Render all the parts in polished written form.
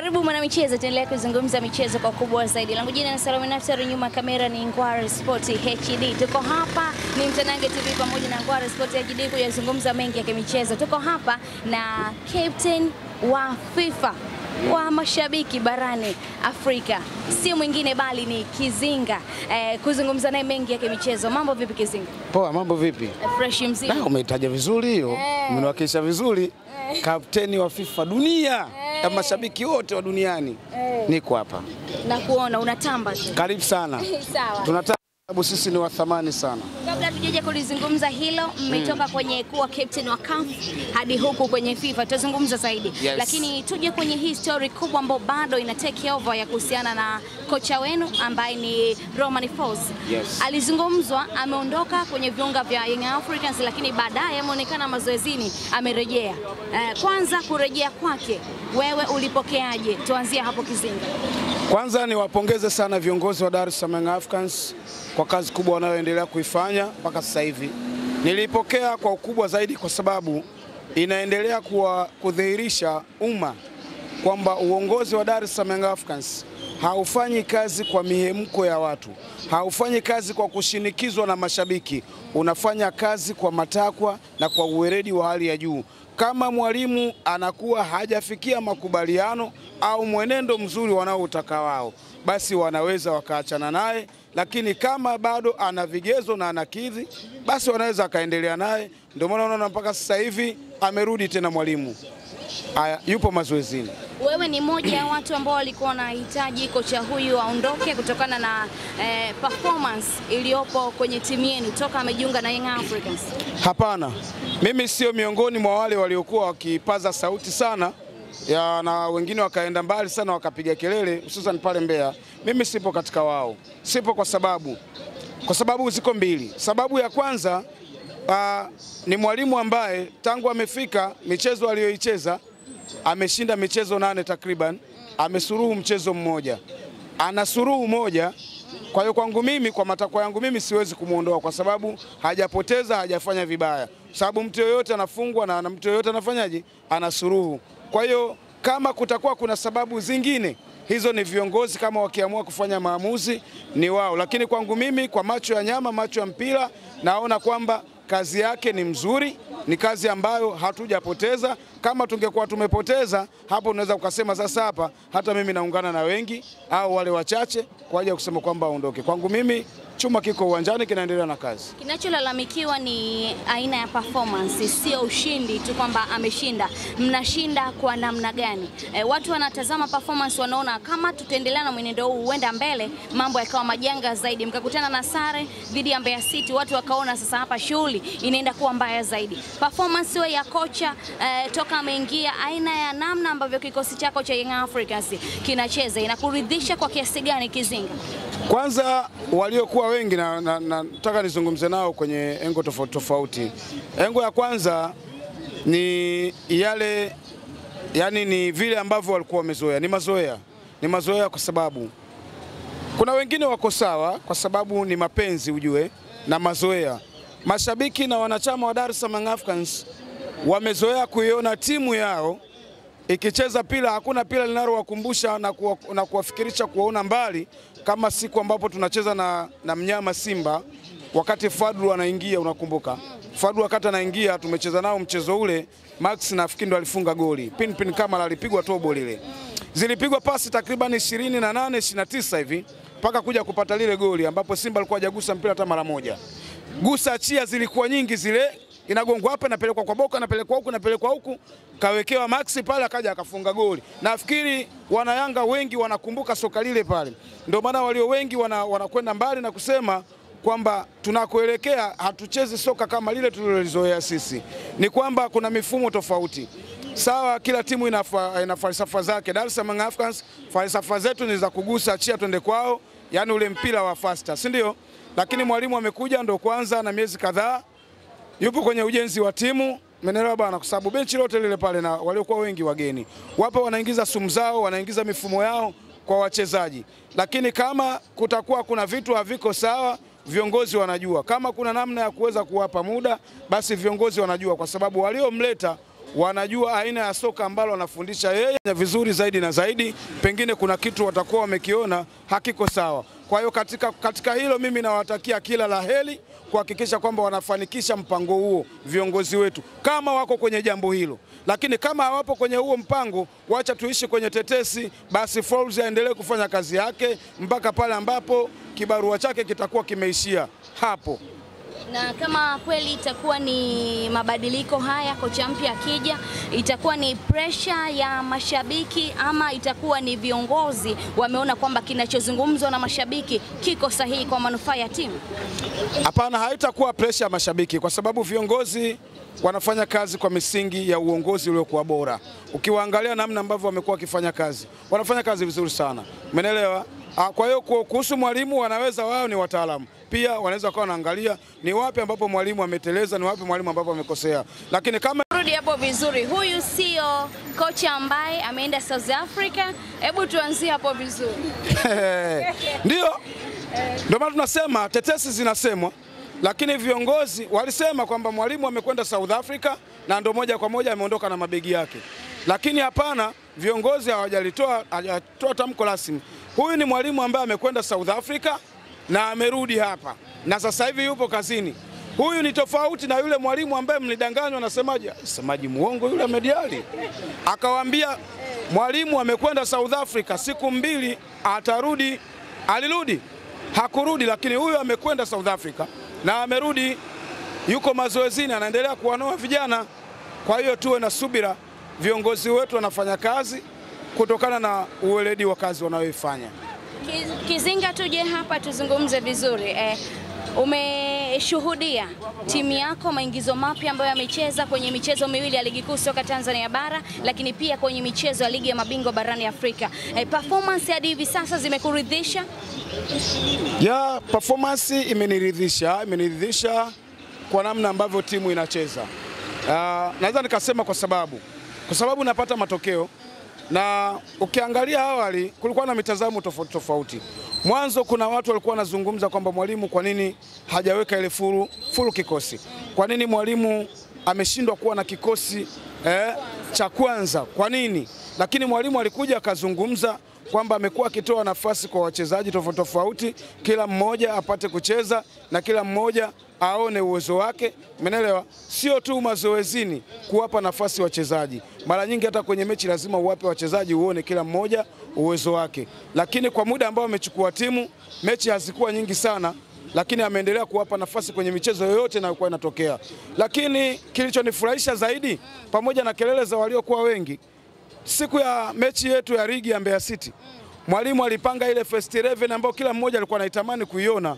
Karibu mwana michezo, tuendelee kuzungumza michezo kwa kubwa zaidi. Langu jina ni Salome Naftari, nyuma kamera ni Ngware Sport HD. Tuko hapa ni Mtanange TV pamoja na Ngware Sport HD kuyazungumza mengi ya kimichezo. Tuko hapa na captain wa FIFA wa mashabiki barani Afrika, si mwingine bali ni Kizinga, kuzungumza naye mengi ya kimichezo. Mambo vipi Kizinga? Poa, mambo vipi? Fresh mzima. Na umeitaja vizuri hiyo. Umewakilisha vizuri. Kapteni wa FIFA dunia, ya mashabiki wote wa duniani. Niko hapa. Na kuona unatamba tu. Karibu sana. Sawa. Tunataka sababu sisi ni wa thamani sana. Kabla tujaje kulizungumza hilo, mmetoka kwenye kuwa captain wa CAF hadi huku kwenye FIFA. Tutazungumza zaidi. Yes. Lakini tuje kwenye hii story kubwa ambayo bado ina take over ya kuhusiana na kocha wenu ambaye ni Romain Folz. Yes. Alizungumzwa, ameondoka kwenye viunga vya Young Africans, lakini baadaye ameonekana mazoezini, amerejea. Kwanza kurejea kwake, wewe ulipokeaje? Tuanzie hapo Kizinga. Kwanza niwapongeze sana viongozi wa Dar es Salaam Young Africans kwa kazi kubwa wanayoendelea kuifanya mpaka sasa hivi. Nilipokea kwa ukubwa zaidi kwa sababu inaendelea kudhihirisha umma kwamba uongozi wa Dar es Salaam Young Africans haufanyi kazi kwa mihemko ya watu, haufanyi kazi kwa kushinikizwa na mashabiki, unafanya kazi kwa matakwa na kwa uweledi wa hali ya juu. Kama mwalimu anakuwa hajafikia makubaliano au mwenendo mzuri wanaoutaka wao, basi wanaweza wakaachana naye, lakini kama bado ana vigezo na anakidhi, basi wanaweza akaendelea naye. Ndio maana unaona mpaka sasa hivi amerudi tena mwalimu. Yupo mazoezini. Wewe ni moja ya watu ambao walikuwa wanahitaji kocha huyu aondoke kutokana na performance iliyopo kwenye timu yenu toka amejiunga na Young Africans? Hapana. Mimi sio miongoni mwa wale waliokuwa wakipaza sauti sana na wengine wakaenda mbali sana wakapiga kelele hususan pale Mbeya. Mimi sipo katika wao. Sipo kwa sababu ziko mbili. Sababu ya kwanza, ni mwalimu ambaye tangu amefika michezo aliyoicheza ameshinda michezo 8 takriban, amesuruhu mchezo mmoja. Anasuruhu moja. Kwa hiyo kwangu mimi, kwa matakwa yangu mimi, siwezi kumuondoa kwa sababu hajapoteza, hajafanya vibaya. Sababu mtu yoyote anafungwa na mtu yoyote anafanyaje? Anasuruhu. Kwa hiyo kama kutakuwa kuna sababu zingine, hizo ni viongozi kama wakiamua kufanya maamuzi ni wao. Lakini kwangu mimi, kwa macho ya nyama, macho ya mpira, naona kwamba kazi yake ni mzuri, ni kazi ambayo hatujapoteza. Kama tungekuwa tumepoteza, hapo unaweza ukasema sasa hapa hata mimi naungana na wengi au wale wachache kwa ajili ya kusema kwamba aondoke. Kwangu mimi chuma kiko uwanjani kinaendelea na kazi. Kinacholalamikiwa ni aina ya performance, sio ushindi tu kwamba ameshinda. Mnashinda kwa namna gani? Watu wanatazama performance, wanaona kama tutaendelea na mwenendo huu huenda mbele mambo yakawa majanga zaidi. Mkakutana na sare dhidi ya Mbeya City, watu wakaona sasa hapa shughuli inaenda kuwa mbaya zaidi. Performance ya kocha toka ameingia, aina ya namna ambavyo kikosi chako cha Young Africans kinacheza inakuridhisha kwa kiasi gani Kizinga? Kwanza waliokuwa wengi na nataka nizungumze nao kwenye engo tofauti tofauti. Engo ya kwanza ni yale, yani ni vile ambavyo walikuwa wamezoea. Ni mazoea kwa sababu kuna wengine wako sawa kwa sababu ni mapenzi ujue na mazoea. Mashabiki na wanachama wa Dar es Salaam Young Africans wamezoea kuiona timu yao ikicheza pila, hakuna pila linalowakumbusha na kuwafikirisha kuwaona mbali kama siku ambapo tunacheza na mnyama Simba wakati Fadlu anaingia, unakumbuka? Fadlu wakati anaingia tumecheza nao mchezo ule, Max nafikiri ndo alifunga goli. Pin kama alipigwa tobo lile. Zilipigwa pasi takriban 28 29 hivi mpaka kuja kupata lile goli ambapo Simba alikuwa hajagusa mpira hata mara moja. Gusa achia zilikuwa nyingi zile, inagongwa hapa napelekwa kwa Boka, napelekwa huku, kawekewa Maxi pale akaja akafunga goli. Nafikiri wana Yanga wengi wanakumbuka soka lile pale. Ndio maana walio wengi wanakwenda mbali na kusema kwamba tunakoelekea hatuchezi soka kama lile tulilolizoea sisi. Ni kwamba kuna mifumo tofauti. Sawa, kila timu ina falsafa zake. Dar es Salaam Young Africans falsafa zetu ni za kugusa achia twende kwao, yani ule mpira wa faster, si ndio? Lakini mwalimu amekuja ndo kwanza na miezi kadhaa yupo kwenye ujenzi wa timu, menelewa bana, kwa sababu benchi lote lile pale na waliokuwa wengi wageni. Wapo wanaingiza sumu zao, wanaingiza mifumo yao kwa wachezaji. Lakini kama kutakuwa kuna vitu haviko sawa, viongozi wanajua. Kama kuna namna ya kuweza kuwapa muda, basi viongozi wanajua, kwa sababu waliomleta wanajua aina ya soka ambalo wanafundisha yeye vizuri zaidi na zaidi. Pengine kuna kitu watakuwa wamekiona hakiko sawa. Kwa hiyo katika hilo mimi nawatakia kila la heri kuhakikisha kwamba wanafanikisha mpango huo viongozi wetu kama wako kwenye jambo hilo. Lakini kama hawapo kwenye huo mpango, wacha tuishi kwenye tetesi, basi Folz aendelee kufanya kazi yake mpaka pale ambapo kibarua chake kitakuwa kimeishia hapo. Na kama kweli itakuwa ni mabadiliko haya, kocha mpya akija, itakuwa ni pressure ya mashabiki ama itakuwa ni viongozi wameona kwamba kinachozungumzwa na mashabiki kiko sahihi kwa manufaa ya timu? Hapana, haitakuwa pressure ya mashabiki kwa sababu viongozi wanafanya kazi kwa misingi ya uongozi uliokuwa bora. Ukiwaangalia namna ambavyo wamekuwa wakifanya kazi, wanafanya kazi vizuri sana. Umeelewa? Kwa hiyo kuhusu mwalimu, wanaweza wao ni wataalamu. Pia wanaweza kuwa wanaangalia ni wapi ambapo mwalimu ameteleza, ni wapi mwalimu ambapo amekosea. Lakini kama rudi hapo vizuri, huyu sio kocha ambaye ameenda South Africa. Hebu tuanzie hapo vizuri. Ndio maana tunasema tetesi zinasemwa, lakini viongozi walisema kwamba mwalimu amekwenda South Africa na ndo moja kwa moja ameondoka na mabegi yake. Lakini hapana, viongozi hawajatoa tamko rasmi. Huyu ni mwalimu ambaye amekwenda South Africa na amerudi hapa na sasa hivi yupo kazini. Huyu ni tofauti na yule mwalimu ambaye mlidanganywa na semaji muongo yule Ahmed Ally. Akawaambia mwalimu amekwenda South Africa siku 2 atarudi. Alirudi? Hakurudi, lakini huyu amekwenda South Africa na amerudi, yuko mazoezini, anaendelea kuwanoa vijana. Kwa hiyo tuwe na subira, viongozi wetu wanafanya kazi kutokana na uweledi wa kazi wanayoifanya. Kizinga, tuje hapa tuzungumze vizuri. Umeshuhudia timu yako maingizo mapya ambayo yamecheza kwenye michezo miwili ya ligi kuu soka Tanzania bara, lakini pia kwenye michezo ya ligi ya mabingwa barani Afrika. Performance hadi hivi sasa zimekuridhisha? Ya, performance imeniridhisha kwa namna ambavyo timu inacheza. Naweza nikasema kwa sababu napata matokeo. Na ukiangalia awali kulikuwa na mitazamo tofauti. Mwanzo kuna watu walikuwa wanazungumza kwamba mwalimu kwa nini hajaweka ile full kikosi? Kwa nini mwalimu ameshindwa kuwa na kikosi cha kwanza? Kwa nini? Lakini mwalimu alikuja akazungumza kwamba amekuwa akitoa nafasi kwa wachezaji tofauti, kila mmoja apate kucheza na kila mmoja aone uwezo wake. Umeelewa? Sio tu mazoezini kuwapa nafasi wachezaji. Mara nyingi hata kwenye mechi lazima uwape wachezaji uone kila mmoja uwezo wake. Lakini kwa muda ambao amechukua timu, mechi hazikuwa nyingi sana, lakini ameendelea kuwapa nafasi kwenye michezo yoyote inayokuwa inatokea. Lakini kilichonifurahisha zaidi, pamoja na kelele za waliokuwa wengi, siku ya mechi yetu ya ligi ya Mbeya City, mwalimu alipanga ile first 11 ambayo kila mmoja alikuwa anaitamani kuiona.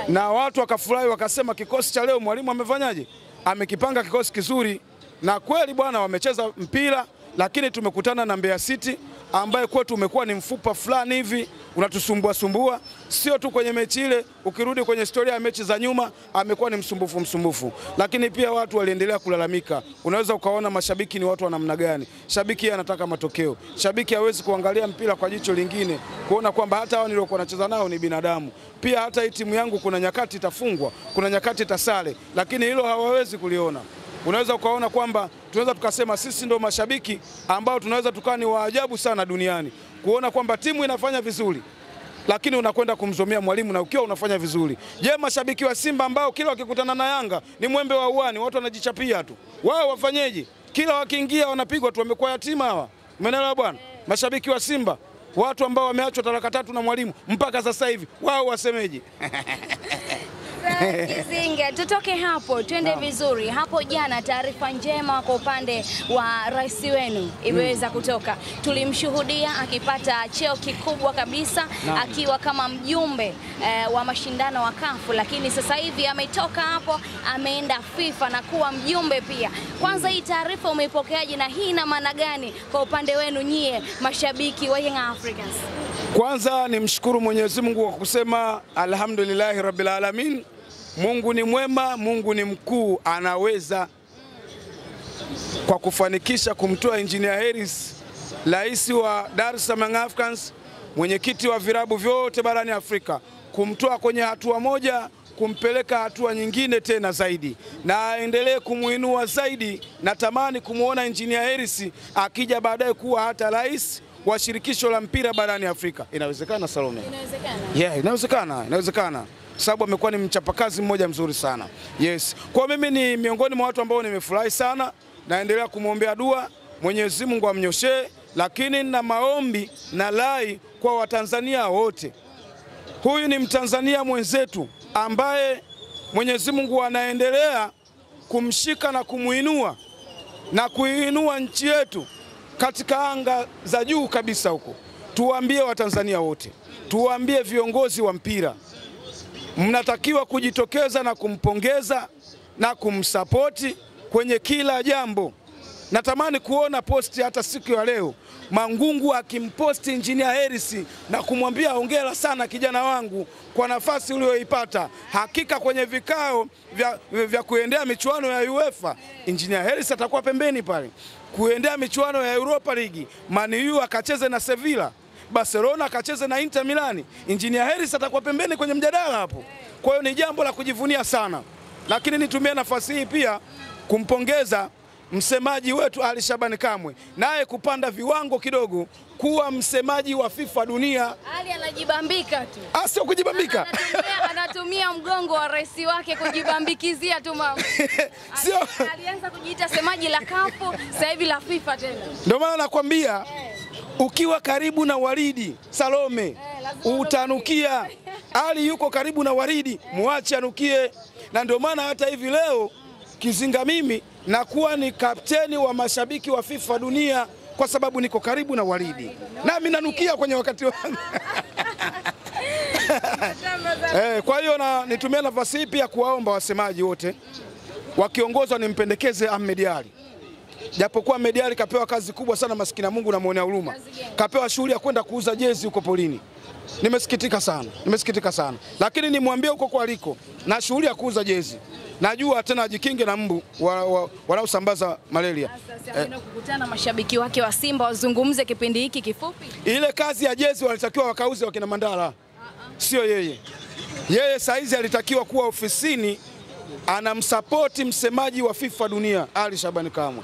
Na watu wakafurahi wakasema kikosi cha leo mwalimu amefanyaje? Amekipanga kikosi kizuri. Na kweli bwana, wamecheza mpira, lakini tumekutana na Mbeya City ambaye kwetu umekuwa ni mfupa fulani hivi, unatusumbua. Sio tu kwenye mechi ile, ukirudi kwenye historia ya mechi za nyuma amekuwa ni msumbufu. Lakini pia watu waliendelea kulalamika. Unaweza ukaona mashabiki ni watu wa namna gani. Shabiki anataka matokeo. Shabiki hawezi kuangalia mpira kwa jicho lingine, kuona kwamba hata hao niliokuwa nacheza nao ni binadamu. Pia hata hii timu yangu kuna nyakati itafungwa, kuna nyakati itasale, lakini hilo hawawezi kuliona. Unaweza ukaona kwamba tunaweza tukasema sisi ndio mashabiki ambao tunaweza tukaa ni waajabu sana duniani, kuona kwamba timu inafanya vizuri lakini unakwenda kumzomea mwalimu na ukiwa unafanya vizuri. Je, mashabiki wa Simba ambao kila wakikutana na Yanga ni mwembe wa uani, watu wanajichapia tu, wao wafanyeje? Kila wakiingia wanapigwa tu, wamekuwa yatima hawa. Umeelewa bwana? Mashabiki wa Simba, watu ambao wameachwa talaka 3 na mwalimu mpaka sasa hivi, wao wasemeje? Kizinga, tutoke hapo twende vizuri. Hapo jana taarifa njema kwa upande wa rais wenu imeweza kutoka. Tulimshuhudia akipata cheo kikubwa kabisa akiwa kama mjumbe wa mashindano wa CAF, lakini sasa hivi ametoka hapo ameenda FIFA na kuwa mjumbe pia. Kwanza hii taarifa umeipokeaje na hii ina maana gani kwa upande wenu nyie mashabiki wa Young Africans? Kwanza nimshukuru Mwenyezi Mungu kwa kusema alhamdulillahi rabbil alamin. Mungu ni mwema, Mungu ni mkuu, anaweza kwa kufanikisha kumtoa Engineer Harris, rais wa Dar es Salaam Young Africans, mwenyekiti wa virabu vyote barani Afrika, kumtoa kwenye hatua moja kumpeleka hatua nyingine tena zaidi, na aendelee kumuinua zaidi. Natamani kumuona Engineer Hersi akija baadaye kuwa hata rais wa shirikisho la mpira barani Afrika. Inawezekana Salome? Inawezekana. Yeah, inawezekana. Sababu amekuwa ni mchapakazi mmoja mzuri sana. Yes. Kwa mimi ni miongoni mwa watu ambao nimefurahi sana, naendelea kumwombea dua, Mwenyezi Mungu amnyoshee, lakini na maombi na lai kwa Watanzania wote. Huyu ni Mtanzania mwenzetu ambaye Mwenyezi Mungu anaendelea kumshika na kumuinua na kuinua nchi yetu katika anga za juu kabisa huko. Tuwaambie Watanzania wote, tuwaambie viongozi wa mpira, mnatakiwa kujitokeza na kumpongeza na kumsapoti kwenye kila jambo. Natamani kuona posti hata siku ya leo Mangungu akimposti Engineer Hersi na kumwambia hongera sana kijana wangu kwa nafasi uliyoipata. Hakika kwenye vikao vya kuendea michuano ya UEFA, Engineer Hersi atakuwa pembeni pale. Kuendea michuano ya Europa League, Man U akacheze na Sevilla, Barcelona akacheze na Inter Milan, Engineer Hersi atakuwa pembeni kwenye mjadala hapo. Kwa hiyo ni jambo la kujivunia sana. Lakini nitumie nafasi hii pia kumpongeza msemaji wetu Ali Shabani Kamwe, naye kupanda viwango kidogo kuwa msemaji wa FIFA dunia. Ali anajibambika tu. Sio kujibambika. Anatumia mgongo wa rais wake kujibambikizia tu mama. Sio. Alianza kujiita semaji la kafu, sasa hivi la FIFA tena. Ndio maana nakwambia ukiwa karibu na Waridi Salome utanukia. Ali yuko karibu na Waridi, muache anukie. Na ndio maana hata hivi leo Kizinga mimi nakuwa ni kapteni wa mashabiki wa FIFA dunia kwa sababu niko karibu na Waridi. Nami nanukia kwenye wakati wangu. Kwa hiyo nitumia nafasi hii pia kuwaomba wasemaji wote wakiongozwa nimpendekeze Ahmed Ally. Japokuwa Ahmed Ally kapewa kazi kubwa sana, maskini Mungu na muonea huruma. Kapewa shughuli ya kwenda kuuza jezi huko polini. Nimesikitika sana. Lakini nimwambie huko kwa aliko na shughuli ya kuuza jezi. Najua tena ajikinge na mbu wanaosambaza malaria. Sasa anaenda kukutana mashabiki wake wa Simba wazungumze kipindi hiki kifupi. Ile kazi ya jezi walitakiwa wakauze wakina Mandala. Sio yeye. Yeye saizi alitakiwa kuwa ofisini anamsapoti msemaji wa FIFA dunia Ali Shabani Kamwe.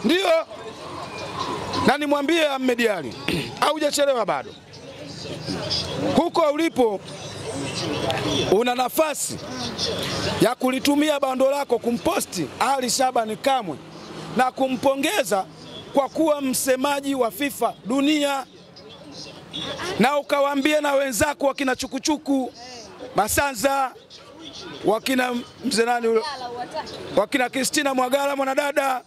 Ndio. Na nimwambie Ahmed Ally, haujachelewa bado. Huko ulipo una nafasi ya kulitumia bando lako kumposti Ali Shabani Kamwe na kumpongeza kwa kuwa msemaji wa FIFA dunia, na ukawaambie na wenzako wakina Chukuchuku Masanza, wakina mzenani ule, wakina Christina Mwagala mwanadada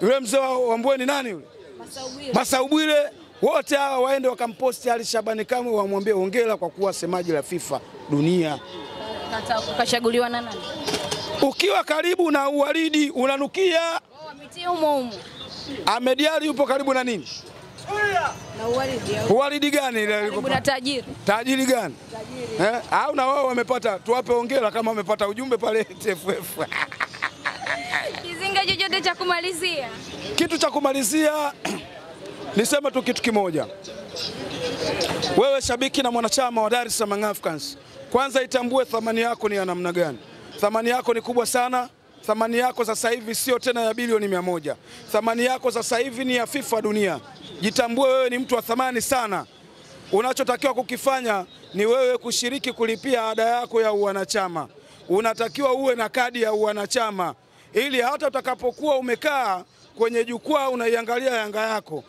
yule mzee wa Mbweni nani yule Masaubwile, wote hawa waende wakamposti Ali Shabani Kamwe, wamwambie hongera kwa kuwa semaji la FIFA dunia. Kachaguliwa na nani? Ukiwa karibu na Waridi unanukia. Ametia humo. Ahmed Ally yupo karibu na nini? Na Waridi. Waridi gani ile yuko? Kuna tajiri. Tajiri gani? Au na wao wamepata, tuwape hongera kama wamepata ujumbe pale TFF. Kizinga chochote cha kumalizia? Kitu cha kumalizia nisema tu kitu kimoja. Wewe shabiki na mwanachama wa Dar es Salaam Africans, kwanza itambue thamani yako ni ya namna gani. Thamani yako ni kubwa sana. Thamani yako sasa hivi sio tena ya bilioni 100. Thamani yako sasa hivi ni ya FIFA dunia. Jitambue wewe ni mtu wa thamani sana. Unachotakiwa kukifanya ni wewe kushiriki kulipia ada yako ya uwanachama. Unatakiwa uwe na kadi ya uwanachama ili hata utakapokuwa umekaa kwenye jukwaa unaiangalia Yanga yako,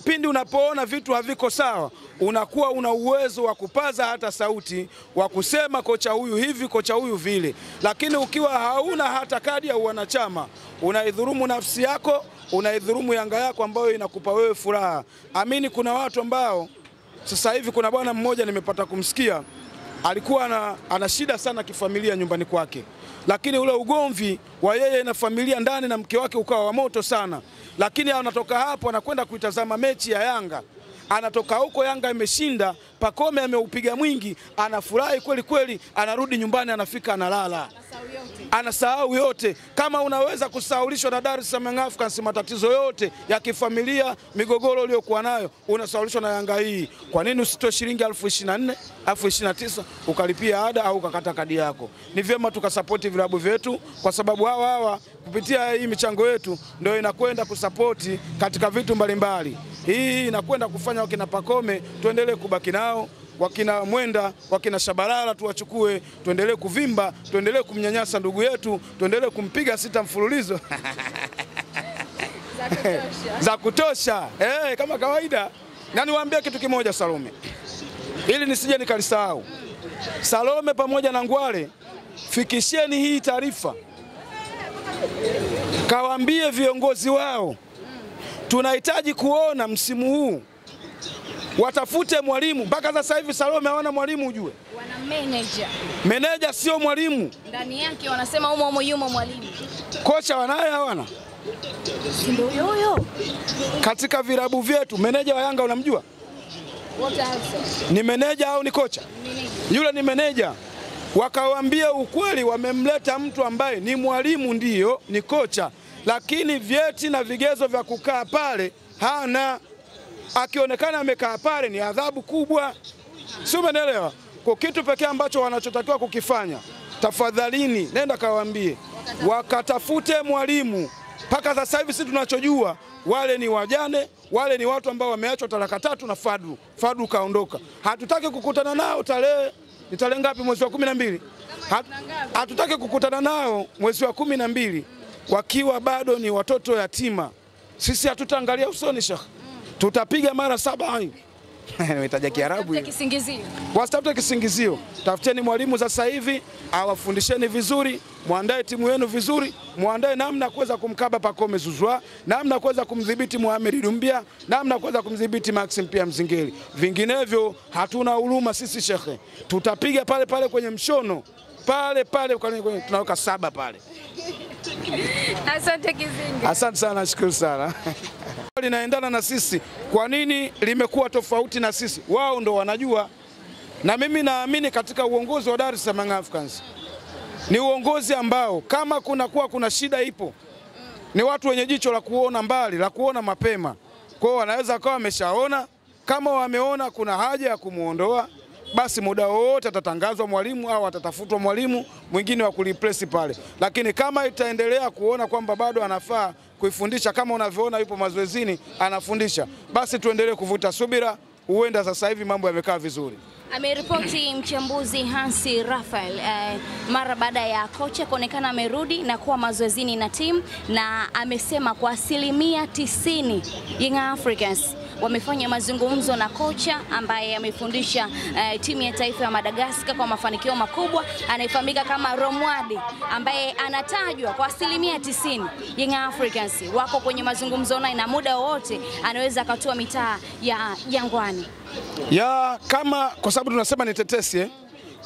pindi unapoona vitu haviko sawa, unakuwa una uwezo wa kupaza hata sauti, wa kusema kocha huyu hivi, kocha huyu vile. Lakini ukiwa hauna hata kadi ya uwanachama, unaidhurumu nafsi yako, unaidhurumu Yanga yako ambayo inakupa wewe furaha. Amini, kuna watu ambao sasa hivi, kuna bwana mmoja nimepata kumsikia, alikuwa ana shida sana kifamilia nyumbani kwake, lakini ule ugomvi wa yeye na familia ndani na mke wake ukawa wa moto sana. Lakini anatoka hapo anakwenda kuitazama mechi ya Yanga, anatoka huko Yanga imeshinda, Pacome ameupiga mwingi, anafurahi kweli kweli, anarudi nyumbani, anafika analala. anasahau yote. Kama unaweza kusahaulishwa na Dar es Salaam Africans matatizo yote ya kifamilia, migogoro uliyokuwa nayo, unasahaulishwa na Yanga hii. Kwa nini usitoe shilingi 24,000, 29,000 ukalipia ada au ukakata kadi yako? Ni vyema tukasapoti vilabu vyetu, kwa sababu hawa kupitia hii michango yetu ndio inakwenda kusapoti katika vitu mbalimbali. Hii inakwenda kufanya wakina Pacome tuendelee kubaki nao, wakina Mwenda, wakina Shabalala tuwachukue, tuendelee kuvimba, tuendelee kumnyanyasa ndugu yetu, tuendelee kumpiga 6 mfululizo za kutosha. Kama kawaida. Na niwaambie kitu kimoja Salome, ili nisije nikalisahau. Salome pamoja na Ngwale, fikisheni hii taarifa, kawaambie viongozi wao tunahitaji kuona msimu huu watafute mwalimu. Mpaka sasa hivi Salome hawana mwalimu, ujue. Wana manager. Manager sio mwalimu. Ndani yake wanasema humo yumo mwalimu. Kocha wanaye hawana? Ndio yoyo. Katika vilabu vyetu manager wa Yanga unamjua? Wote hasa. Ni manager au ni kocha? Yule ni manager. Wakawaambia ukweli, wamemleta mtu ambaye ni mwalimu, ndio ni kocha, lakini vyeti na vigezo vya kukaa pale hana. Akionekana amekaa pale ni adhabu kubwa. Sio, umeelewa? Kwa kitu pekee ambacho wanachotakiwa kukifanya, tafadhalini nenda kawaambie wakatafute mwalimu. Mpaka sasa hivi sisi tunachojua wale ni wajane, wale ni watu ambao wameachwa talaka 3 na Fadlu kaondoka. Hatutaki kukutana nao tarehe ngapi, mwezi wa 12? Hatutaki kukutana nao mwezi wa 12 wakiwa bado ni watoto yatima. Sisi hatutaangalia usoni Sheikh. Tutapiga mara 7. Nimetaja Kiarabu hiyo. Wasitafute kisingizio. Tafuteni mwalimu sasa hivi, awafundisheni vizuri, muandae timu yenu vizuri, muandae namna kuweza kumkaba Pacome Zouzoua, namna kuweza kumdhibiti Mohamed Dumbia, namna kuweza kumdhibiti Maxim pia Mzingeli. Vinginevyo hatuna huruma sisi Shekhe. Tutapiga pale pale kwenye mshono. Pale tunaweka 7 pale. Asante Kizinga. Asante sana, nashukuru sana. Linaendana na sisi. Kwa nini limekuwa tofauti na sisi? Wao ndo wanajua. Na mimi naamini katika uongozi wa Dar es Salaam Africans ni uongozi ambao kama kuna shida ipo, ni watu wenye jicho la kuona mbali, la kuona mapema. Kwa hiyo wanaweza kawa wameshaona, kama wameona kuna haja ya kumuondoa, basi muda wote atatangazwa mwalimu au atatafutwa mwalimu mwingine wa kureplace pale. Lakini kama itaendelea kuona kwamba bado anafaa kuifundisha, kama unavyoona yupo mazoezini anafundisha, basi tuendelee kuvuta subira, huenda sasa hivi mambo yamekaa vizuri. Ameripoti mchambuzi Hansi Raphael mara baada ya kocha kuonekana amerudi na kuwa mazoezini na timu, na amesema kwa 90% Young Africans wamefanya mazungumzo na kocha ambaye amefundisha timu ya taifa ya Madagascar kwa mafanikio makubwa, anayefahamika kama Romwadi, ambaye anatajwa kwa 90% Young Africans wako kwenye mazungumzo naye, na muda wote anaweza akatua mitaa ya Jangwani. Kama kwa sababu tunasema ni tetesi,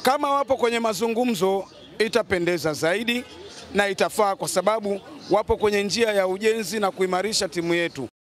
kama wapo kwenye mazungumzo itapendeza zaidi na itafaa, kwa sababu wapo kwenye njia ya ujenzi na kuimarisha timu yetu.